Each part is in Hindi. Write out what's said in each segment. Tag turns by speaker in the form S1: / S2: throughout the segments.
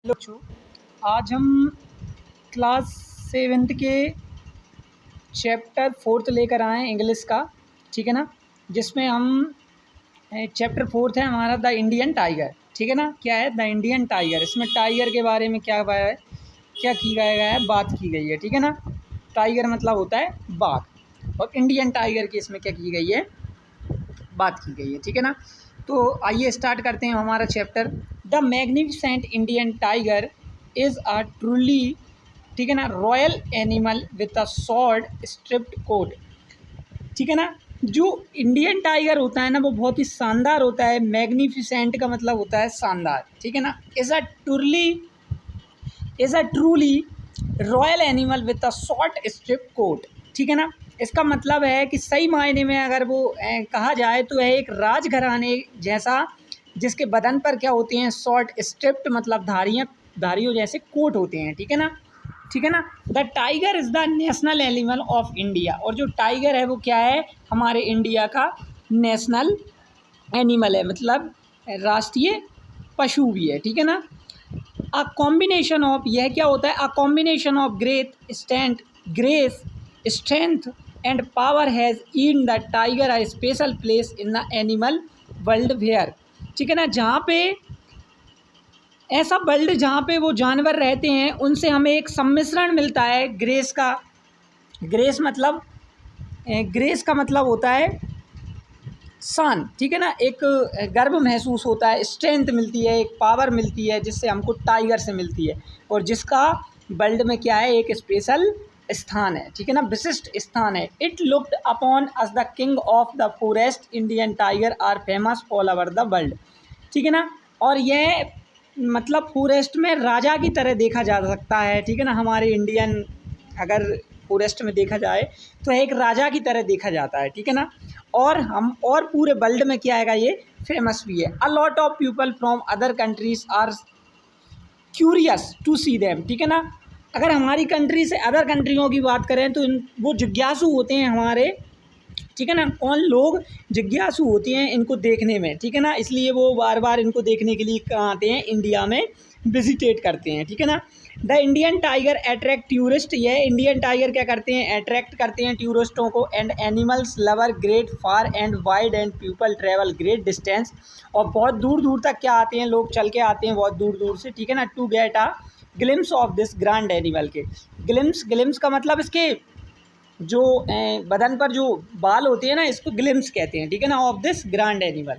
S1: हेलो बच्चों, आज हम क्लास सेवेंथ के चैप्टर फोर्थ लेकर आए हैं इंग्लिश का। ठीक है ना, जिसमें हम चैप्टर फोर्थ है हमारा द इंडियन टाइगर। ठीक है ना, क्या है द इंडियन टाइगर। इसमें टाइगर के बारे में क्या है, क्या की गया है, बात की गई है। ठीक है ना, टाइगर मतलब होता है बाघ, और इंडियन टाइगर की इसमें क्या की गई है, बात की गई है। ठीक है ना, तो आइए स्टार्ट करते हैं हमारा chapter. The magnificent Indian tiger is a truly, ठीक है ना, royal animal with a short striped coat. ठीक है ना, जो इंडियन टाइगर होता है ना वो बहुत ही शानदार होता है। मैग्निफिसेंट का मतलब होता है शानदार। ठीक है ना, is a truly royal animal with a short striped coat. ठीक है ना, इसका मतलब है कि सही मायने में अगर वो कहा जाए तो है एक राजघराने जैसा, जिसके बदन पर क्या होते हैं, शॉर्ट स्ट्रिप्ड मतलब धारियों जैसे कोट होते हैं। ठीक है ना, ठीक है ना। The tiger is the national animal of India, और जो टाइगर है वो क्या है, हमारे इंडिया का नेशनल एनिमल है, मतलब राष्ट्रीय पशु भी है। ठीक है ना, अ कॉम्बिनेशन ऑफ, यह क्या होता है, a combination of grace strength and power has in the tiger a special place in the animal world where. ठीक है ना, जहाँ पे ऐसा वर्ल्ड जहाँ पे वो जानवर रहते हैं उनसे हमें एक सम्मिश्रण मिलता है ग्रेस का। ग्रेस मतलब ग्रेस का मतलब होता है शान। ठीक है ना, एक गर्व महसूस होता है, स्ट्रेंथ मिलती है, एक पावर मिलती है जिससे हमको टाइगर से मिलती है, और जिसका वर्ल्ड में क्या है, एक स्पेशल स्थान है। ठीक है ना, विशिष्ट स्थान है। It looked upon us the king of the forest, Indian tiger are famous all over the world. ठीक है ना, और यह मतलब फॉरेस्ट में राजा की तरह देखा जा सकता है। ठीक है ना, हमारे इंडियन अगर फॉरेस्ट में देखा जाए तो एक राजा की तरह देखा जाता है। ठीक है ना, और पूरे वर्ल्ड में क्या आएगा, ये फेमस भी है। A lot of people from other countries are curious to see them. ठीक है ना, अगर हमारी कंट्री से अदर कंट्रियों की बात करें तो वो जिज्ञासु होते हैं हमारे। ठीक है ना, कौन लोग जिज्ञासु होते हैं इनको देखने में। ठीक है ना, इसलिए वो बार बार इनको देखने के लिए कहाँ आते हैं, इंडिया में विजिटेट करते हैं। ठीक है ना, the Indian tiger attract tourist, यह इंडियन टाइगर क्या करते हैं, अट्रैक्ट करते हैं टूरिस्टों को। And animals lover great far and wide and people travel great distance, और बहुत दूर दूर तक क्या आते हैं, लोग चल के आते हैं बहुत दूर दूर से। ठीक है ना, to get a glimpse of this grand animal के। ग्लिम्स का मतलब इसके जो बदन पर जो बाल होते हैं ना, इसको ग्लिम्स कहते हैं। ठीक है ना, of this grand animal.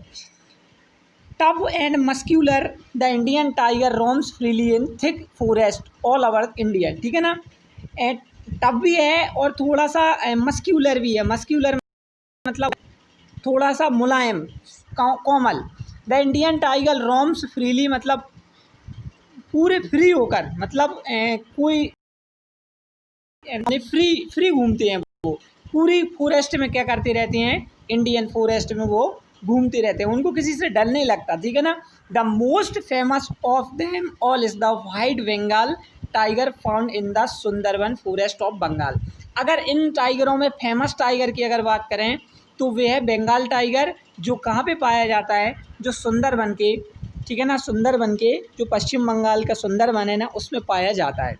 S1: Tough and muscular, the Indian tiger roams freely in thick forest all over India. ठीक है ना, टफ भी है और थोड़ा सा मस्क्यूलर भी है। मस्क्यूलर मतलब थोड़ा सा मुलायम, कोमल। The Indian tiger roams freely मतलब पूरे फ्री होकर, मतलब कोई फ्री फ्री घूमते हैं वो पूरी फॉरेस्ट में, क्या करते रहते हैं, इंडियन फॉरेस्ट में वो घूमते रहते हैं, उनको किसी से डर नहीं लगता। ठीक है ना, the most famous of them all is the white Bengal tiger found in the Sundarban forest of Bengal. अगर इन टाइगरों में फेमस टाइगर की अगर बात करें तो वे है बंगाल टाइगर, जो कहाँ पे पाया जाता है, जो सुंदरबन के, ठीक है ना, सुंदरबन के जो पश्चिम बंगाल का सुंदरबन है ना, उसमें पाया जाता है।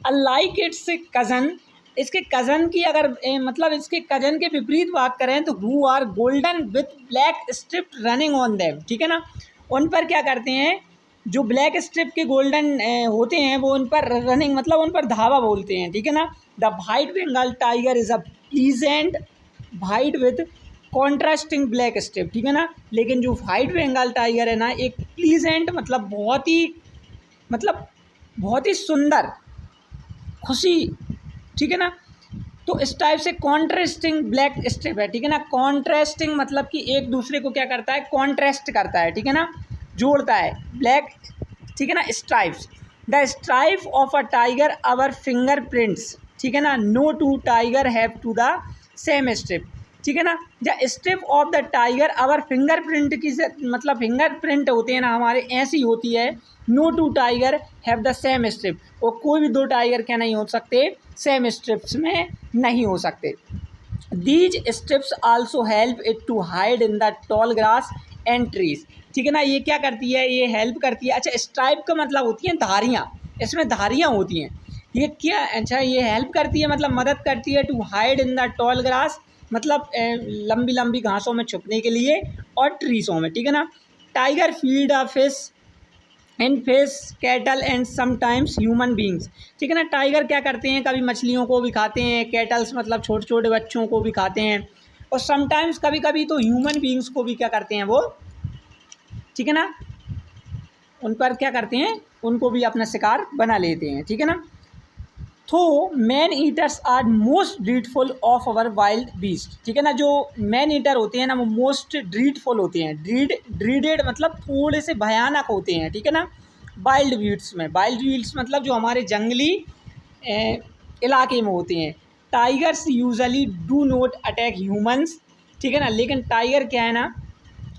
S1: अनलाइक इट्स कज़न, इसके कज़न की अगर मतलब इसके कज़न के विपरीत बात करें तो who are golden with black strip running on them. ठीक है ना, उन पर क्या करते हैं, जो ब्लैक स्ट्रिप के गोल्डन होते हैं वो उन पर रनिंग मतलब उन पर धावा बोलते हैं। ठीक है ना, the white Bengal tiger is a pleasant white with contrasting black strip. ठीक है ना, लेकिन जो वाइट बंगाल टाइगर है ना, एक प्लीजेंट मतलब बहुत ही सुंदर, खुशी। ठीक है ना, तो इस टाइप से कॉन्ट्रास्टिंग ब्लैक स्ट्रिप है। ठीक है ना, कॉन्ट्रास्टिंग मतलब कि एक दूसरे को क्या करता है, कॉन्ट्रास्ट करता है। ठीक है ना, जोड़ता है, ब्लैक। ठीक है ना, stripes, the stripe of a tiger our finger prints. ठीक है ना, no two tiger have to the same strip. ठीक है ना, the strip of the tiger our finger print की से मतलब फिंगर प्रिंट होते हैं ना हमारे, ऐसी होती है। No two tiger have the same strip, और कोई भी दो टाइगर क्या नहीं हो सकते, सेम स्ट्रिप्स में नहीं हो सकते। These stripes also help it to hide in the tall grass and trees. ठीक है ना। ये क्या करती है, ये हेल्प करती है। अच्छा, स्ट्राइप का मतलब होती है धारियाँ, इसमें धारियाँ होती हैं। ये क्या, अच्छा ये हेल्प करती है मतलब मदद करती है to hide in the tall grass, मतलब लंबी लंबी घासों में छुपने के लिए, और ट्रीसों में, ठीक है ना। Tiger feed a fish and fish cattle and sometimes human beings, ठीक है ना। टाइगर क्या करते हैं, कभी मछलियों को भी खाते हैं, कैटल्स मतलब छोटे छोटे बच्चों को भी खाते हैं, और समटाइम्स कभी कभी तो ह्यूमन बींग्स को भी क्या करते हैं वो, ठीक है ना, उन पर क्या करते हैं, उनको भी अपना शिकार बना लेते हैं, ठीक है ना। तो man eaters are most dreadful of our wild beast, ठीक है ना। जो मैन ईटर होते हैं ना वो मोस्ट ड्रीडफुल होते हैं, ड्रीडेड मतलब थोड़े से भयानक होते हैं, ठीक है ना। वाइल्ड बीट्स में, वाइल्ड बीट्स मतलब जो हमारे जंगली इलाके में होते हैं। Tigers usually do not attack humans, ठीक है ना। लेकिन टाइगर क्या है ना,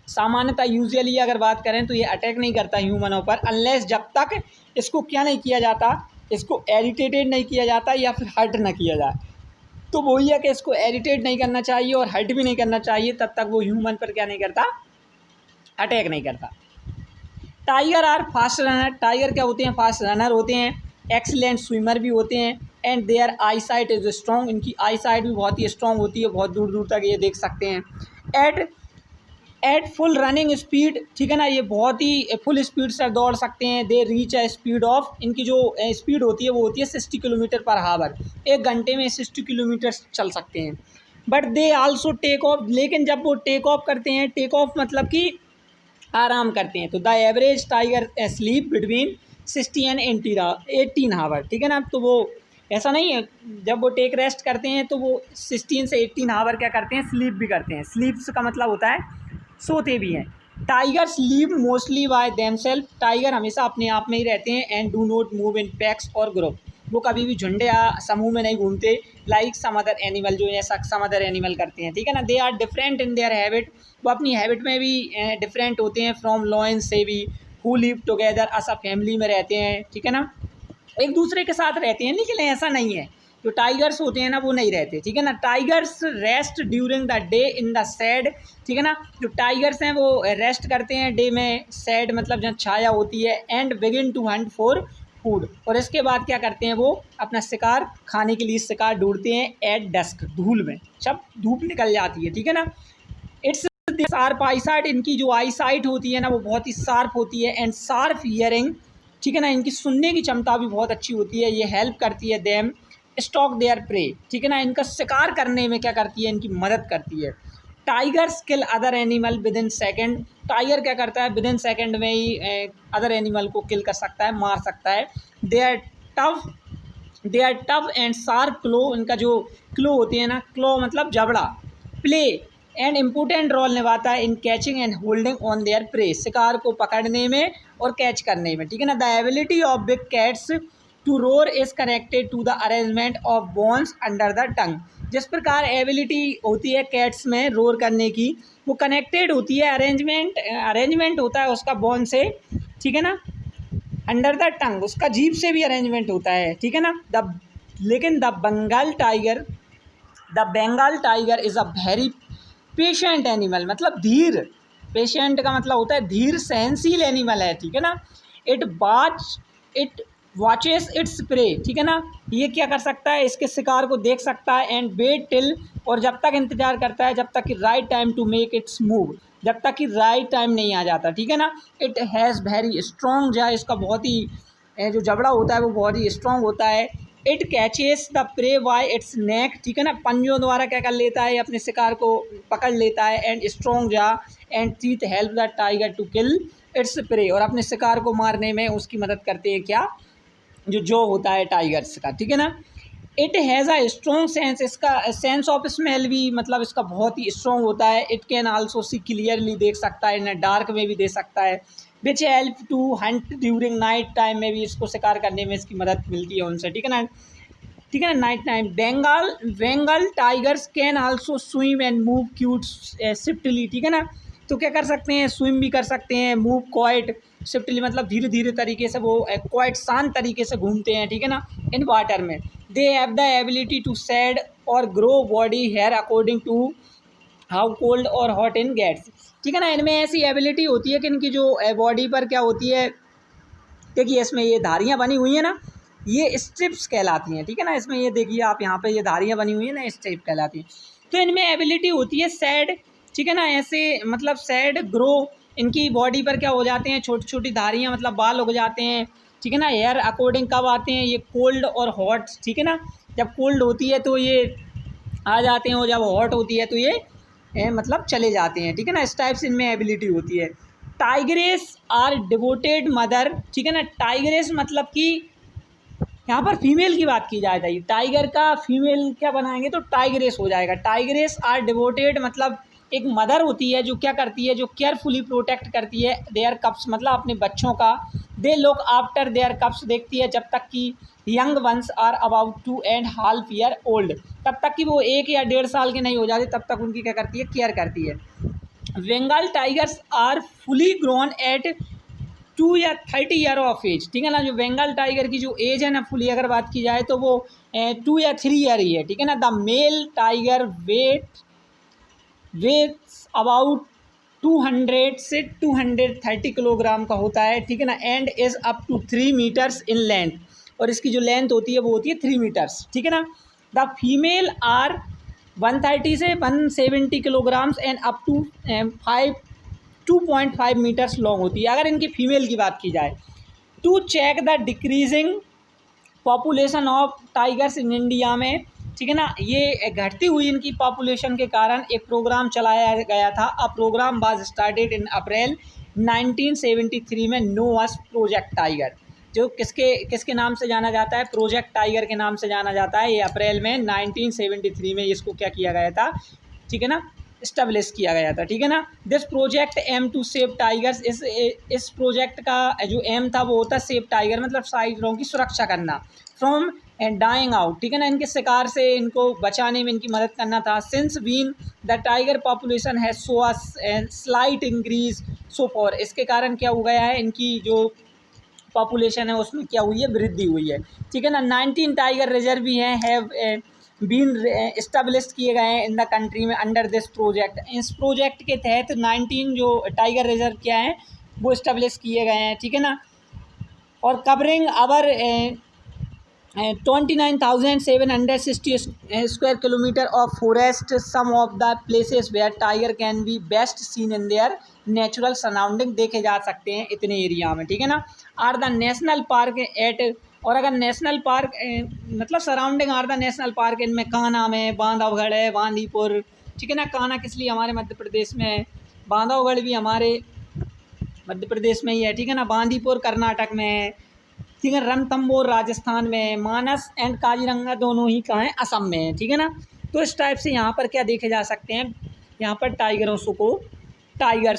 S1: सामान्यतः यूजुअली अगर बात करें तो ये अटैक नहीं करता ह्यूमनों पर, अनलेस जब तक इसको क्या नहीं किया जाता, इसको एरिटेटेड नहीं किया जाता या फिर हर्ट ना किया जाए। तो वही है कि इसको एरिटेट नहीं करना चाहिए और हर्ट भी नहीं करना चाहिए, तब तक वो ह्यूमन पर क्या नहीं करता, अटैक नहीं करता। Tiger are fast runner, tiger क्या होते हैं, फास्ट रनर होते हैं, एक्सीलेंट स्विमर भी होते हैं, and their eye sight is strong, इनकी आई साइट भी बहुत ही स्ट्रॉन्ग होती है, बहुत दूर दूर तक ये देख सकते हैं। एट फुल रनिंग स्पीड, ठीक है ना, ये बहुत ही फुल स्पीड से दौड़ सकते हैं। दे रीच अ स्पीड ऑफ, इनकी जो स्पीड होती है वो होती है 60 किलोमीटर पर हावर, 1 घंटे में 60 किलोमीटर चल सकते हैं। But they also take off, लेकिन जब वो टेक ऑफ करते हैं, टेक ऑफ मतलब कि आराम करते हैं, तो the average tiger sleep between 60 and 18 हावर, ठीक है ना। तो वो ऐसा नहीं है, जब वो टेक रेस्ट करते हैं तो वो 16 से 18 हावर क्या करते हैं, स्लीप भी करते हैं। स्लीप्स का मतलब होता है सोते भी हैं। Tigers live mostly by themselves, tiger हमेशा अपने आप में ही रहते हैं, and do not move in packs और ग्रुप, वो कभी भी झुंड या समूह में नहीं घूमते, लाइक सम अदर एनिमल, जो ऐसा सम अदर एनिमल करते हैं, ठीक है ना। They are different in their habit, वो अपनी हैबिट में भी डिफरेंट होते हैं, फ्रॉम लॉयंस से भी, हु लिव टुगेदर, असा फैमिली में रहते हैं, ठीक है ना, एक दूसरे के साथ रहते हैं। लेकिन ऐसा नहीं है, जो टाइगर्स होते हैं ना वो नहीं रहते, ठीक है ना। Tigers rest during the day in the shade, ठीक है ना। जो टाइगर्स हैं वो रेस्ट करते हैं डे में, शेड मतलब जहाँ छाया होती है, and begin to hunt for food, और इसके बाद क्या करते हैं वो अपना शिकार खाने के लिए शिकार ढूंढते हैं एट डस्क, धूल में, जब धूप निकल जाती है, ठीक है ना। इट्स शार्प आई साइट, इनकी जो आई साइट होती है ना वो बहुत ही शार्प होती है, एंड शार्प हियरिंग, ठीक है ना, इनकी सुनने की क्षमता भी बहुत अच्छी होती है। ये हेल्प करती है देम स्टॉक देयर प्रे, ठीक है ना, इनका शिकार करने में क्या करती है, इनकी मदद करती है। Tigers kill other animal with in second, tiger क्या करता है विद इन सेकेंड में ही अदर एनिमल को किल कर सकता है, मार सकता है। They are tough and sharp claw, इनका जो क्लो होती है ना, क्लो मतलब जबड़ा, प्ले एंड इम्पोर्टेंट रोल निभाता है in catching and holding on their prey, शिकार को पकड़ने में और कैच करने में, ठीक है ना। The ability of big cats to roar is connected to the arrangement of bones under the tongue, जिस प्रकार एबिलिटी होती है कैट्स में रोर करने की, वो कनेक्टेड होती है, अरेंजमेंट होता है उसका बोन से, ठीक है ना, अंडर द टंग, उसका जीभ से भी अरेंजमेंट होता है, ठीक है ना। लेकिन the Bengal tiger is a very patient animal, मतलब धीर, पेशेंट का मतलब होता है धीर, सहनशील एनिमल है, ठीक है ना। इट वॉचेस इट्स प्रे, ठीक है ना, ये क्या कर सकता है, इसके शिकार को देख सकता है, एंड वेट टिल, और जब तक इंतजार करता है जब तक कि right time to make its move, जब तक कि राइट टाइम नहीं आ जाता, ठीक है ना। इट हैज़ वेरी स्ट्रॉन्ग जो है, इसका बहुत ही जो जबड़ा होता है वो बहुत ही स्ट्रॉन्ग होता है। It catches the prey by its neck, ठीक है ना, पंजों द्वारा क्या कर लेता है, अपने शिकार को पकड़ लेता है, and strong jaw and teeth help the tiger to kill its prey, और अपने शिकार को मारने में उसकी मदद करते हैं क्या, जो होता है टाइगर्स का, ठीक है ना। It has a strong sense, इसका सेंस ऑफ स्मेल भी मतलब इसका बहुत ही स्ट्रॉन्ग होता है। It can also see clearly, देख सकता है, ना डार्क में भी देख सकता है। Which help to hunt during night time में भी इसको शिकार करने में इसकी मदद मिलती है उनसे, ठीक है ना, ठीक है ना, night time. Bengal tigers can also swim and move quite swiftly, ठीक है ना, तो क्या कर सकते हैं, स्विम भी कर सकते हैं, मूव क्वाइट स्विफ्टली मतलब धीरे धीरे तरीके से वो क्वाइट शांत तरीके से घूमते हैं, ठीक है ना, इन वाटर में। They have the ability to shed or grow body hair according to how cold or hot it gets, ठीक है ना। इनमें ऐसी एबिलिटी होती है कि इनकी जो बॉडी पर क्या होती है, देखिए इसमें ये धारियाँ बनी हुई हैं ना, ये स्ट्रिप्स कहलाती हैं, ठीक है ना। इसमें ये देखिए आप यहाँ पे ये धारियाँ बनी हुई हैं ना, स्ट्रिप कहलाती हैं। तो इनमें एबिलिटी होती है सैड, ठीक है ना, ऐसे मतलब सैड ग्रो, इनकी बॉडी पर क्या हो जाते हैं, छोटी छोटी धारियाँ मतलब बाल उग जाते हैं, ठीक है ना। हेयर अकॉर्डिंग कब आते हैं, ये कोल्ड और हॉट, ठीक है ना। जब कोल्ड होती है तो ये आ जाते हैं और जब हॉट होती है तो ये मतलब चले जाते हैं, ठीक है ना। इस टाइप से इनमें एबिलिटी होती है। टाइग्रेस आर डिवोटेड मदर, ठीक है ना। टाइग्रेस मतलब कि यहाँ पर फीमेल की बात की जाए, टाइगर का फीमेल क्या बनाएंगे तो टाइग्रेस हो जाएगा। टाइग्रेस आर डिवोटेड मतलब एक मदर होती है जो क्या करती है, जो केयरफुली प्रोटेक्ट करती है देयर कप्स मतलब अपने बच्चों का। They look after their cubs देखती है जब तक कि young ones are about 2.5 year old, तब तक कि वो 1 या 1.5 साल के नहीं हो जाते, तब तक उनकी क्या करती है, केयर करती है। Bengal tigers are fully grown at 2 या 30 ईयर ऑफ एज, ठीक है ना। जो बंगाल टाइगर की जो एज है ना फुली अगर बात की जाए तो वो 2 या 3 ईयर ही है, ठीक है ना। The male tiger weighs about 200 से 230 किलोग्राम का होता है, ठीक है ना। And is up to 3 metres in length, और इसकी जो लेंथ होती है वो होती है 3 मीटर्स, ठीक है ना। द फीमेल आर 130 से 170 kilograms and up to 2.5 metres long होती है अगर इनकी फीमेल की बात की जाए। To check the decreasing population of tigers in India में, ठीक है ना, ये घटती हुई इनकी पॉपुलेशन के कारण एक प्रोग्राम चलाया गया था। अ प्रोग्राम वाज स्टार्टेड इन अप्रैल 1973 में, नो अस प्रोजेक्ट टाइगर, जो किसके किसके नाम से जाना जाता है, प्रोजेक्ट टाइगर के नाम से जाना जाता है। ये अप्रैल में 1973 में इसको क्या किया गया था, ठीक है ना, इस्टेब्लिश किया गया था, ठीक है ना। This project aim to save tigers, इस प्रोजेक्ट का जो एम था वो होता सेव टाइगर मतलब टाइगरों की सुरक्षा करना, फ्रॉम एंड डाइंग आउट, ठीक है ना, इनके शिकार से इनको बचाने में इनकी मदद करना था। Since been the tiger population है so slight increase so far, इसके कारण क्या हो गया है, इनकी जो पॉपुलेशन है उसमें क्या हुई है, वृद्धि हुई है, ठीक है ना। 19 टाइगर रिजर्व भी हैं, हैव बीन इस्टेब्लिश किए गए हैं इन द कंट्री में अंडर दिस प्रोजेक्ट। इस प्रोजेक्ट के तहत 19 जो टाइगर रिजर्व क्या हैं वो इस्टेब्लिश किए गए हैं, ठीक है ना। और covering our 29,760 square kilometre of forest, some of the places where tiger can be best seen in their natural surrounding, देखे जा सकते हैं इतने एरिया में, ठीक है ना। Are the national park at, और अगर नेशनल पार्क मतलब surrounding are the national park, इनमें कान्हा में, बांधवगढ़ है, बांदीपुर, ठीक है ना। कान्हा किस लिए हमारे मध्य प्रदेश में है, बांधवगढ़ भी हमारे मध्य प्रदेश में ही है, ठीक है ना। बांदीपुर कर्नाटक में है, ठीक है। रणथंबोर राजस्थान में, मानस एंड काजीरंगा दोनों ही कहाँ हैं, असम में है, ठीक है ना। तो इस टाइप से यहाँ पर क्या देखे जा सकते हैं, यहाँ पर टाइगर्स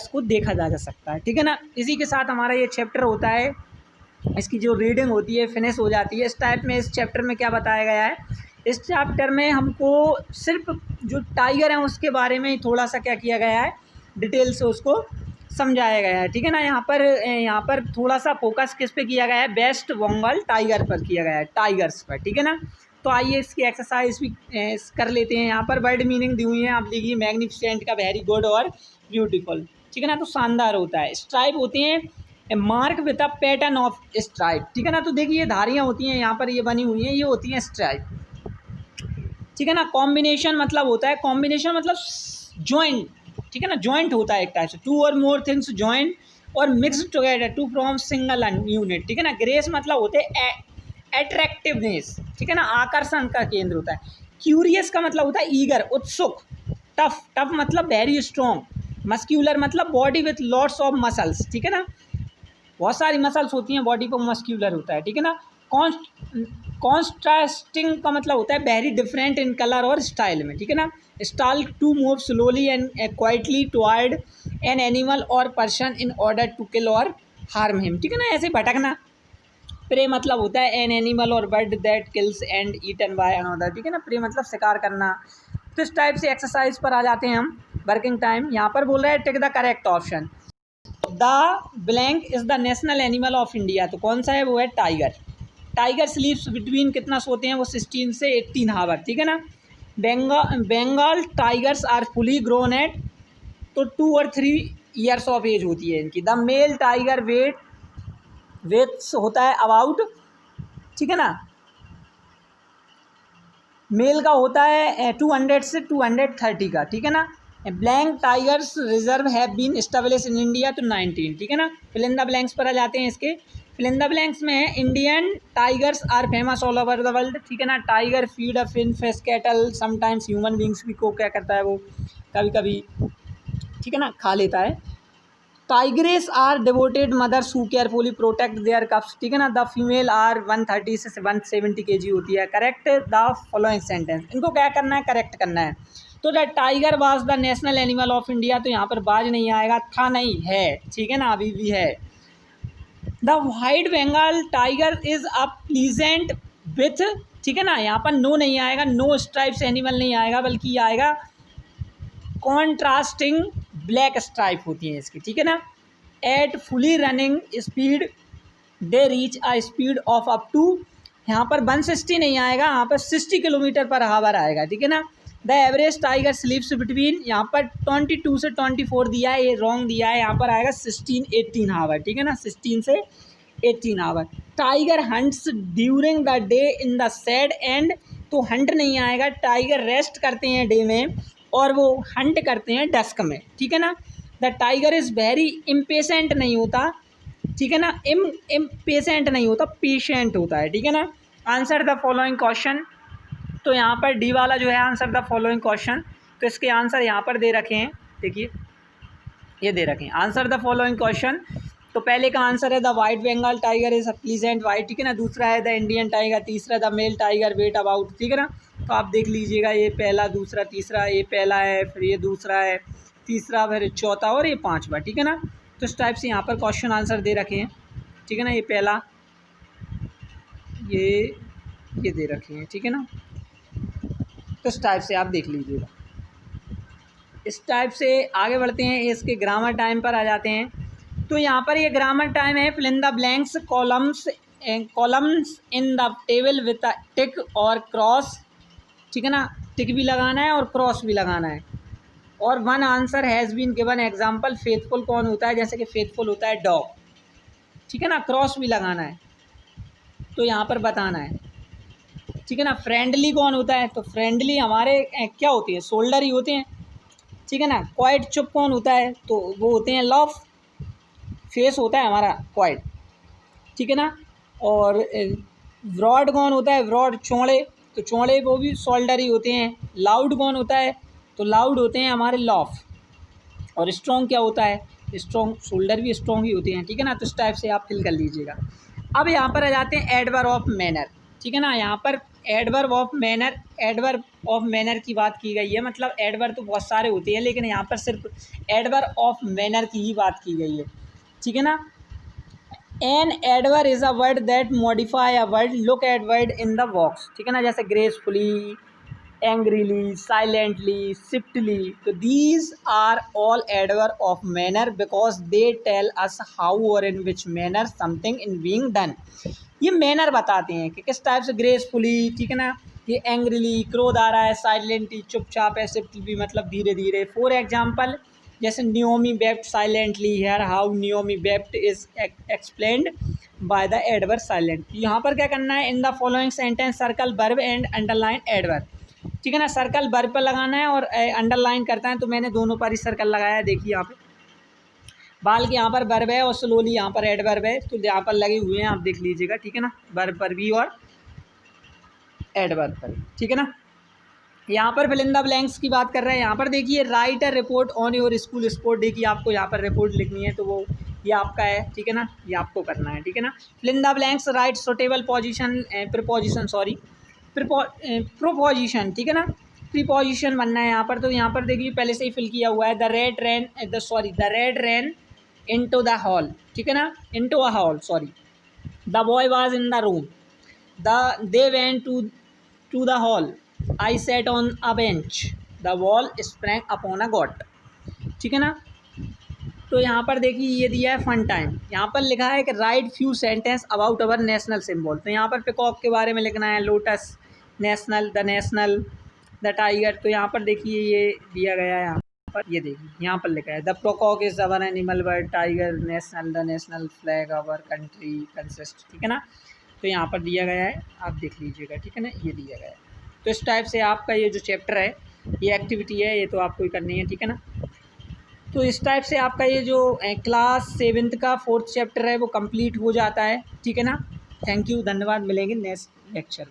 S1: को देखा जा सकता है, ठीक है ना। इसी के साथ हमारा ये चैप्टर होता है, इसकी जो रीडिंग होती है फिनिश हो जाती है। इस टाइप में इस चैप्टर में क्या बताया गया है, इस चैप्टर में हमको सिर्फ जो टाइगर हैं उसके बारे में ही थोड़ा सा क्या किया गया है, डिटेल से उसको समझाया गया है, ठीक है ना। यहाँ पर थोड़ा सा फोकस किस पे किया गया है, वेस्ट बंगाल टाइगर पर किया गया है, टाइगर्स पर, ठीक है ना। तो आइए इसकी एक्सरसाइज भी कर लेते हैं। यहाँ पर वर्ड मीनिंग दी हुई है, आप देखिए मैग्निफिसेंट का वेरी गुड और ब्यूटीफुल, ठीक है ना, तो शानदार होता है। स्ट्राइप होती हैं mark with a pattern of stripe, ठीक है ना। तो देखिए ये धारियाँ होती हैं यहाँ पर ये बनी हुई हैं, ये होती हैं स्ट्राइप, ठीक है ना। कॉम्बिनेशन मतलब होता है, कॉम्बिनेशन मतलब जॉइंट, ठीक है ना, जॉइंट होता है एक टाइप से, टू और मोर थिंग्स जॉइंट और mix together to from single unit, ठीक है ना। ग्रेस मतलब होते हैं अट्रैक्टिवनेस, ठीक है ना, आकर्षण का केंद्र होता है। क्यूरियस का मतलब होता है ईगर, उत्सुक। टफ, टफ मतलब वेरी स्ट्रॉन्ग। मस्क्यूलर मतलब body with lots of muscles, ठीक है ना, बहुत सारी मसल्स होती हैं बॉडी पर, मस्क्यूलर होता है, ठीक है ना। कॉन्ट्रास्टिंग का मतलब होता है वेरी डिफरेंट इन कलर और स्टाइल में, ठीक है ना। Style to move slowly and quietly toward an animal or person in order to kill or harm him, ठीक है ना, ऐसे भटकना। प्रे मतलब होता है एन एनिमल और bird that kills and eaten by another, ठीक है ना। प्रे मतलब शिकार करना। तो इस टाइप से एक्सरसाइज पर आ जाते हैं हम। वर्किंग टाइम यहाँ पर बोल रहे हैं tick the correct option. The blank is the national animal of India, तो कौन सा है, वो है टाइगर। टाइगर स्लीप्स बिटवीन, कितना सोते हैं वो, 16 से 18 हावर, ठीक है ना। Bengal tigers are fully grown at, तो 2 और 3 ईयर्स ऑफ एज होती है इनकी। द मेल टाइगर वेट्स होता है अबाउट, ठीक है ना, मेल का होता है 200 से 230 का, ठीक है ना। Blank tigers reserve have been establish in India तो 19, ठीक है ना। फिल इन द ब्लैंक्स पर आ जाते हैं इसके। फिल इन द ब्लैंक्स में है Indian tigers are famous all over the world, ठीक है ना। Tiger feed a fin fish cattle sometimes human beings भी को क्या करता है वो कभी कभी, ठीक है ना, खा लेता है। Tigress are devoted mothers who carefully protect their cubs, ठीक है ना। द फीमेल आर 130 से 170 kg होती है। करेक्ट द फॉलोइंग सेंटेंस, इनको क्या करना है, करेक्ट करना है। तो the tiger was the national animal of India, तो यहाँ पर बाज नहीं आएगा, था नहीं है, ठीक है ना, अभी भी है। The white Bengal tiger is a pleasant with, ठीक है ना, यहाँ पर नो नहीं आएगा, नो स्ट्राइप्स एनिमल नहीं आएगा, बल्कि आएगा कॉन्ट्रास्टिंग ब्लैक स्ट्राइप होती है इसकी, ठीक है ना। At fully running speed they reach a speed of up to, यहाँ पर 160 नहीं आएगा, यहाँ पर 60 किलोमीटर पर हावर आएगा, ठीक है ना। द एवरेज टाइगर स्लीप्स बिटवीन, यहाँ पर 22 से 24 दिया है, ये रॉन्ग दिया है, यहाँ पर आएगा 16-18 हावर, ठीक है ना, 16 से 18 hour. Tiger hunts during the day in the shade and, तो हंट नहीं आएगा, टाइगर रेस्ट करते हैं डे में और वो हंट करते हैं डस्क में, ठीक है ना। The tiger is very impatient नहीं होता, ठीक है ना, इम्पेशेंट नहीं होता, पेशेंट होता है, ठीक है ना। आंसर द फॉलोइंग क्वेश्चन, तो यहाँ पर डी वाला जो है आंसर द फॉलोइंग क्वेश्चन, तो इसके आंसर यहाँ पर दे रखे हैं, देखिए ये दे रखे हैं, आंसर द फॉलोइंग क्वेश्चन। तो पहले का आंसर है the white Bengal tiger is a pleasant white, ठीक है ना। दूसरा है द इंडियन टाइगर, तीसरा the male tiger weight about, ठीक है ना। तो आप देख लीजिएगा, ये पहला, दूसरा, तीसरा, ये पहला है, फिर ये दूसरा है, तीसरा, फिर चौथा और ये पांचवा, ठीक है ना। तो इस टाइप से यहाँ पर क्वेश्चन आंसर दे रखे हैं, ठीक है ना। ये पहला, ये दे रखे हैं, ठीक है ना। तो इस टाइप से आप देख लीजिएगा। इस टाइप से आगे बढ़ते हैं, इसके ग्रामर टाइम पर आ जाते हैं। तो यहाँ पर ये ग्रामर टाइम है, fill in the blanks columns in the table with a tick or cross, ठीक है ना, टिक भी लगाना है और क्रॉस भी लगाना है। और one answer has been given example, faithful कौन होता है, जैसे कि फेथफुल होता है डॉग, ठीक है ना, क्रॉस भी लगाना है, तो यहाँ पर बताना है, ठीक है ना। फ्रेंडली कौन होता है, तो फ्रेंडली हमारे क्या होती है, शोल्डर ही होते हैं, ठीक है ना। क्वाइट चुप कौन होता है, तो वो होते हैं लव, फेस होता है हमारा क्वाइट, ठीक है ना। और ब्रॉड कौन होता है, ब्रॉड चौड़े, तो चौड़े वो भी शोल्डर ही होते हैं। लाउड कौन होता है, तो लाउड होते हैं हमारे लॉफ। और स्ट्रॉन्ग क्या होता है, स्ट्रॉन्ग, शोल्डर भी स्ट्रॉन्ग ही होते हैं, ठीक है ना। तो इस टाइप से आप फिल कर लीजिएगा। अब यहाँ पर आ जाते हैं एडवर्ब ऑफ मैनर, ठीक है ना। यहाँ पर एडवर्ब ऑफ मैनर की बात की गई है, मतलब एडवर्ब तो बहुत सारे होते हैं, लेकिन यहाँ पर सिर्फ एडवर्ब ऑफ मैनर की ही बात की गई है, ठीक है ना। An adverb is a word that modify a word, look at word in the box, ठीक है ना, जैसे ग्रेसफुली, एंग्रीली, साइलेंटली, स्विफ्टली, तो these are all adverb of manner because they tell us how or in which manner something in being done. ये मैनर बताते हैं कि किस टाइप से, ग्रेसफुली, ठीक है ना, ये एंग्रीली, क्रोध आ रहा है, साइलेंटली चुपचाप है, स्विफ्टली मतलब धीरे धीरे। फॉर एग्जाम्पल, जैसे Naomi wept silently, here how Naomi wept is explained by the adverb silent. यहाँ पर क्या करना है, in the following sentence circle verb and underline adverb, ठीक है ना। सर्कल वर्ब पर लगाना है और अंडरलाइन करता है, तो मैंने दोनों पर ही सर्कल लगाया है, देखिए यहाँ पे बाल के यहाँ पर वर्ब है और स्लोली यहाँ पर एडवर्ब है, तो यहाँ पर लगे हुए हैं, आप देख लीजिएगा, ठीक है ना, वर्ब पर भी और एडवर्ब पर, ठीक है ना। यहाँ पर फिल इन द ब्लैंक्स की बात कर रहे हैं। यहाँ पर देखिए, right a report on your school sport day की आपको यहाँ पर रिपोर्ट लिखनी है, तो वो ये आपका है, ठीक है ना, ये आपको करना है, ठीक है ना। Fill in the blanks, write suitable position, proposition, ठीक है ना, प्रीपोजिशन बनना है यहाँ पर। तो यहाँ पर देखिए पहले से ही फिल किया हुआ है, the red ran into the hall, ठीक है ना, into a hall, sorry, the boy was in the room, they went to the hall, I set on a bench, the wall sprang upon a goat, ठीक है ना। तो यहाँ पर देखिए ये दिया है फन टाइम, यहाँ पर लिखा है कि right few sentence about our national symbol, तो यहाँ पर पिकॉक के बारे में लिखना है, lotus, national, the national, the tiger. तो यहाँ पर देखिए ये दिया गया है, यहाँ पर ये देखिए यहाँ पर लिखा है the peacock is our animal bird, tiger national, the national flag our country consist, ठीक है ना। तो यहाँ पर दिया गया है, आप देख लीजिएगा, ठीक है ना, ये दिया गया है। तो इस टाइप से आपका ये जो चैप्टर है, ये एक्टिविटी है, ये तो आपको ही करनी है, ठीक है ना। तो इस टाइप से आपका ये जो क्लास 7th का 4th चैप्टर है वो कंप्लीट हो जाता है, ठीक है ना। थैंक यू, धन्यवाद, मिलेंगे नेक्स्ट लेक्चर।